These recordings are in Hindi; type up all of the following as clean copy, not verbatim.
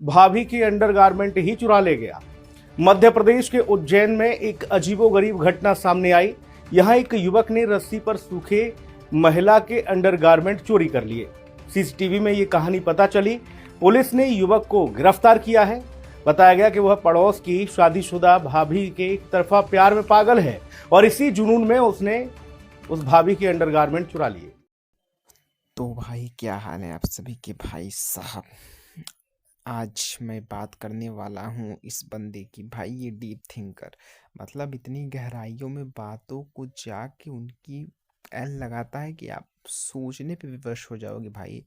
भाभी की अंडरगारमेंट ही चुरा ले गया। मध्य प्रदेश के उज्जैन में एक अजीबोगरीब घटना सामने आई। यहां एक युवक ने रस्सी पर सूखे महिला के अंडरगारमेंट चोरी कर लिए। सीसीटीवी में ये कहानी पता चली। पुलिस ने युवक को गिरफ्तार किया है। बताया गया कि वह पड़ोस की शादीशुदा भाभी के एक तरफा प्यार में पागल है और इसी जुनून में उसने उस भाभी के अंडरगारमेंट चुरा लिए। तो भाई क्या हाल है आप सभी के भाई साहब। आज मैं बात करने वाला हूँ इस बंदे की। भाई ये डीप थिंकर, मतलब इतनी गहराइयों में बातों को जाके उनकी एल लगाता है कि आप सोचने पे विवश हो जाओगे भाई।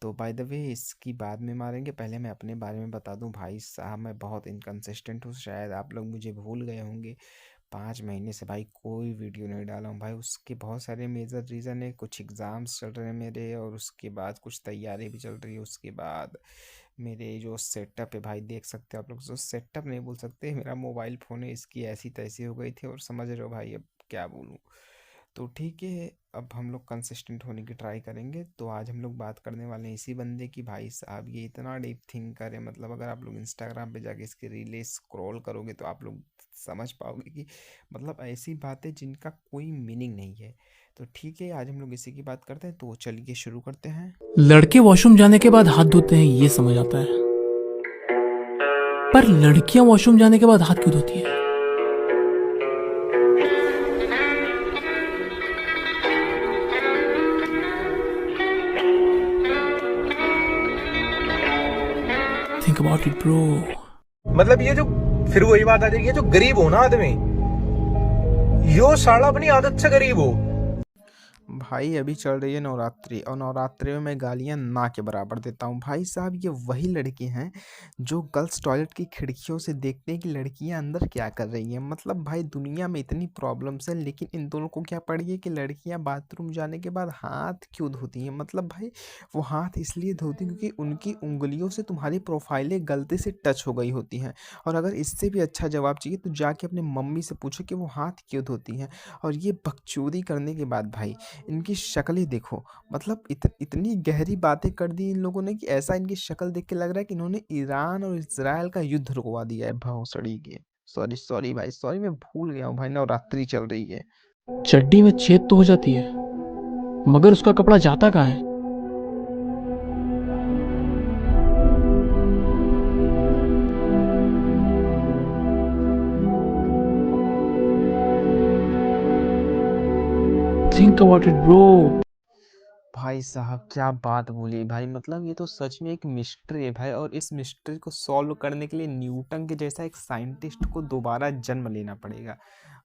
तो बाय द वे इसकी बाद में मारेंगे, पहले मैं अपने बारे में बता दूं भाई साहब, मैं बहुत इनकंसिस्टेंट हूँ, शायद आप लोग मुझे भूल गए होंगे। 5 महीने से भाई कोई वीडियो नहीं डाला हूँ भाई। उसके बहुत सारे मेजर रीज़न है, कुछ एग्ज़ाम्स चल रहे हैं मेरे, और उसके बाद कुछ तैयारी भी चल रही है। उसके बाद मेरे जो सेटअप है भाई, देख सकते हो आप लोग, जो सेटअप नहीं बोल सकते, मेरा मोबाइल फ़ोन है, इसकी ऐसी तैसी हो गई थी, और समझ रहे हो भाई अब क्या बोलूँ। तो ठीक है, अब हम लोग कंसिस्टेंट होने की ट्राई करेंगे। तो आज हम लोग बात करने वाले हैं इसी बंदे की। भाई साहब ये इतना डीप थिंकर है, मतलब अगर आप लोग इंस्टाग्राम पे जाके इसकी रीलें स्क्रॉल करोगे तो आप लोग समझ पाओगे कि मतलब ऐसी बातें जिनका कोई मीनिंग नहीं है। तो ठीक है, आज हम लोग इसी की बात करते हैं, तो चलिए शुरू करते हैं। लड़के वॉशरूम जाने के बाद हाथ धोते हैं ये समझ आता है, पर लड़कियां वॉशरूम जाने के बाद हाथ क्यों धोती है? Think about it bro. मतलब ये जो फिर वही बात आ जाएगी, ये जो गरीब हो ना आदमी, यो साला अपनी आदत से गरीब हो। भाई अभी चल रही है नवरात्रि, और नवरात्रि में मैं गालियां ना के बराबर देता हूँ। भाई साहब ये वही लड़के हैं जो गर्ल्स टॉयलेट की खिड़कियों से देखते हैं कि लड़कियां अंदर क्या कर रही हैं। मतलब भाई दुनिया में इतनी प्रॉब्लम्स हैं, लेकिन इन दोनों को क्या पड़ी है कि लड़कियां बाथरूम जाने के बाद हाथ क्यों धोती हैं। मतलब भाई वो हाथ इसलिए धोती क्योंकि उनकी उंगलियों से तुम्हारी प्रोफाइलें गलती से टच हो गई होती हैं। और अगर इससे भी अच्छा जवाब चाहिए तो जाके अपने मम्मी से पूछो कि वो हाथ क्यों धोती हैं। और ये बकचोदी करने के बाद भाई इनकी शक्ल ही देखो, मतलब इतनी गहरी बातें कर दी इन लोगों ने कि ऐसा इनकी शक्ल देख के लग रहा है कि इन्होंने ईरान और इजराइल का युद्ध रुकवा दिया है भौसड़ी के। सॉरी सॉरी भाई, सॉरी, मैं भूल गया हूँ भाई, नवरात्रि चल रही है। चड्डी में छेद तो हो जाती है, मगर उसका कपड़ा जाता कहाँ है? Think about it bro. भाई साहब क्या बात बोली भाई, मतलब ये तो सच में एक मिस्ट्री है भाई, और इस मिस्ट्री को सॉल्व करने के लिए न्यूटन के जैसा एक साइंटिस्ट को दोबारा जन्म लेना पड़ेगा।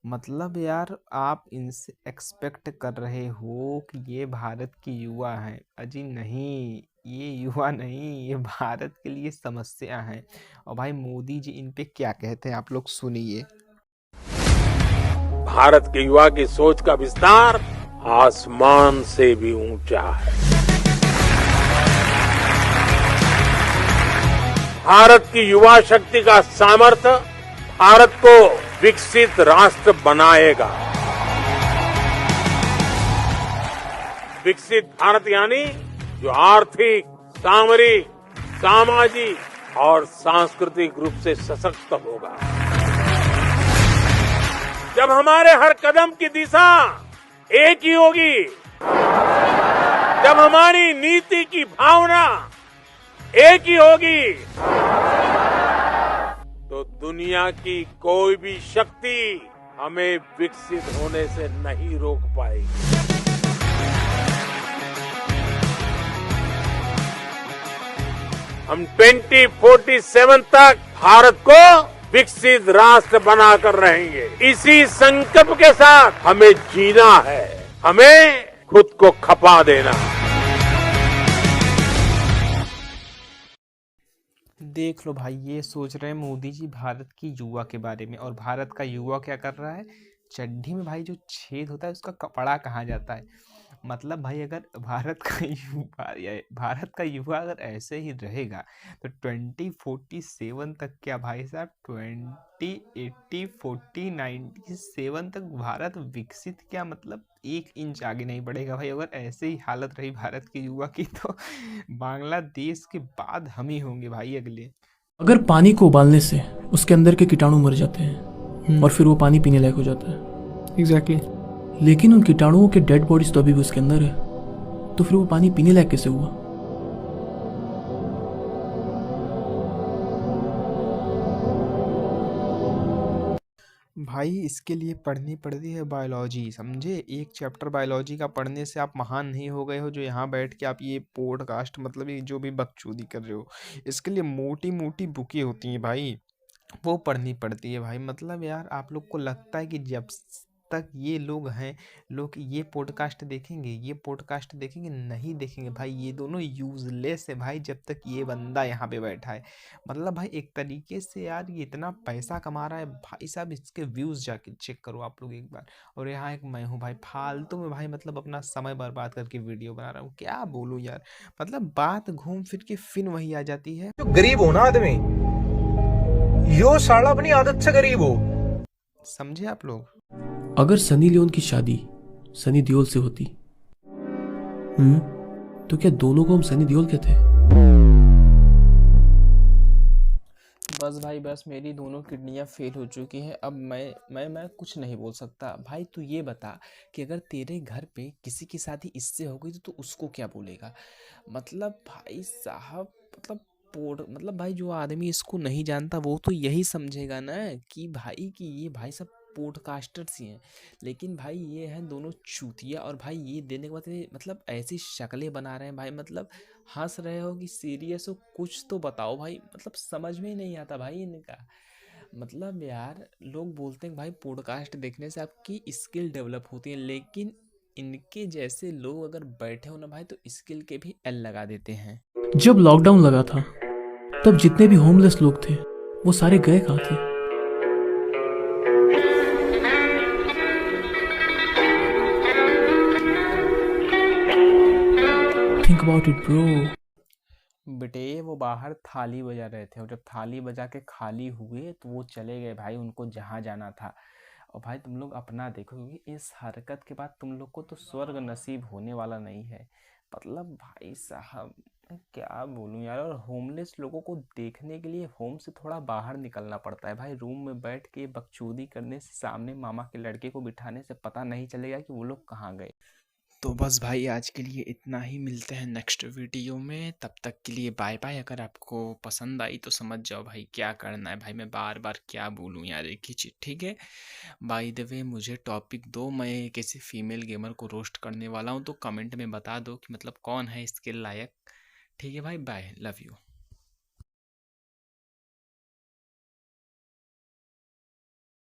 मतलब यार आप इनसे एक्सपेक्ट कर रहे हो कि ये भारत की युवा हैं? अजी नहीं, ये युवा नहीं, ये भारत के लिए समस्या है। और भाई मोदी जी इन पे क्या कहते हैं आप लोग सुनिए। भारत के युवा की सोच का विस्तार आसमान से भी ऊंचा है। भारत की युवा शक्ति का सामर्थ्य भारत को विकसित राष्ट्र बनाएगा। विकसित भारत यानी जो आर्थिक, सामरिक, सामाजिक और सांस्कृतिक रूप से सशक्त होगा। जब हमारे हर कदम की दिशा एक ही होगी, जब हमारी नीति की भावना एक ही होगी, तो दुनिया की कोई भी शक्ति हमें विकसित होने से नहीं रोक पाएगी। हम 2047 तक भारत को विकसित राष्ट्र बनाकर रहेंगे। इसी संकल्प के साथ हमें जीना है, हमें खुद को खपा देना है। देख लो भाई, ये सोच रहे हैं मोदी जी भारत की युवा के बारे में, और भारत का युवा क्या कर रहा है? चड्डी में भाई जो छेद होता है उसका कपड़ा कहाँ जाता है। मतलब भाई अगर भारत का युवा अगर ऐसे ही रहेगा तो 2047 तक क्या भाई साहब 2080 40 97 तक भारत विकसित क्या मतलब 1 इंच आगे नहीं बढ़ेगा भाई। अगर ऐसे ही हालत रही भारत के युवा की तो बांग्लादेश के बाद हम ही होंगे भाई अगले। अगर पानी को उबालने से उसके अंदर के कीटाणु मर जाते हैं और फिर वो पानी पीने लायक हो जाता है। एग्जैक्टली। लेकिन उन कीटाणुओं के डेड बॉडीज तो अभी भी उसके अंदर है, तो फिर वो पानी पीने लायक कैसे हुआ? भाई इसके लिए पढ़नी पड़ती है बायोलॉजी, समझे। एक चैप्टर बायोलॉजी का पढ़ने से आप महान नहीं हो गए हो जो यहाँ बैठ के आप ये पॉडकास्ट मतलब ये जो भी बकचोदी कर रहे हो। इसके लिए मोटी मोटी बुकें होती हैं भाई, वो पढ़नी पड़ती है भाई। मतलब यार आप लोग को लगता है कि जब तक ये लोग हैं, लोग ये पॉडकास्ट देखेंगे, नहीं देखेंगे भाई। ये दोनों यूजलेस है भाई जब तक ये बंदा यहाँ पे बैठा है। मतलब भाई एक तरीके से यार ये इतना पैसा कमा रहा है भाई साहब, इसके व्यूज जाके चेक करो आप लोग एक बार। और यहाँ एक मैं हूँ भाई फालतू में भाई मतलब अपना समय बर्बाद करके वीडियो बना रहा हूँ, क्या बोलूँ यार। मतलब बात घूम फिर के फिर वही आ जाती है, जो गरीब हो ना आदमी, यो साला अपनी आदत से गरीब हो। समझे आप लोग। अगर सनी लियोन की शादी सनी देओल से होती, तो क्या दोनों को हम सनी देओल कहते हैं? बस भाई बस मेरी दोनों किडनियां फेल हो चुकी हैं। अब मैं कुछ नहीं बोल सकता भाई। तू ये बता कि अगर तेरे घर पे किसी की शादी इससे हो गई तो तू उसको क्या बोलेगा? मतलब भाई साहब मतलब भाई जो आदमी इसको नहीं जानता वो तो यही समझेगा ना कि भाई कि ये भाई सब पॉडकास्टर्स ही हैं, लेकिन भाई ये हैं दोनों चूतिया। और भाई ये देने के बाद ये मतलब ऐसी शक्लें बना रहे हैं भाई, मतलब हंस रहे हो कि सीरियस हो, कुछ तो बताओ भाई। मतलब समझ में ही नहीं आता भाई इनका। मतलब यार लोग बोलते हैं भाई पॉडकास्ट देखने से आपकी स्किल डेवलप होती है, लेकिन इनके जैसे लोग अगर बैठे हो ना भाई तो स्किल के भी एल लगा देते हैं। जब लॉकडाउन लगा था तब जितने भी होमलेस लोग थे वो सारे गए कहाँ थे? Think about it bro. बेटे वो बाहर थाली बजा रहे थे और जब थाली बजा के खाली हुए तो वो चले गए भाई, उनको जहाँ जाना था। और भाई तुम लोग अपना देखो क्योंकि इस हरकत के बाद तुम लोग को तो स्वर्ग नसीब होने वाला नहीं है। मतलब भाई साहब मैं क्या बोलूं यार। और होमलेस लोगों को देखने के लिए होम से थोड़ा बाहर निकलना पड़ता है भाई। रूम में बैठ के बकचोदी करने से, सामने मामा के लड़के को बिठाने से पता नहीं चलेगा कि वो लोग कहाँ गए। तो बस भाई आज के लिए इतना ही, मिलते हैं नेक्स्ट वीडियो में। तब तक के लिए बाय बाय। अगर आपको पसंद आई तो समझ जाओ भाई क्या करना है। भाई मैं बार बार क्या बोलूँ यार एक ही चीज़, ठीक है। बाय द वे मुझे टॉपिक दो, मैं किसी फीमेल गेमर को रोस्ट करने वाला हूँ, तो कमेंट में बता दो कि मतलब कौन है इसके लायक। ठीक है भाई, बाय, लव यू।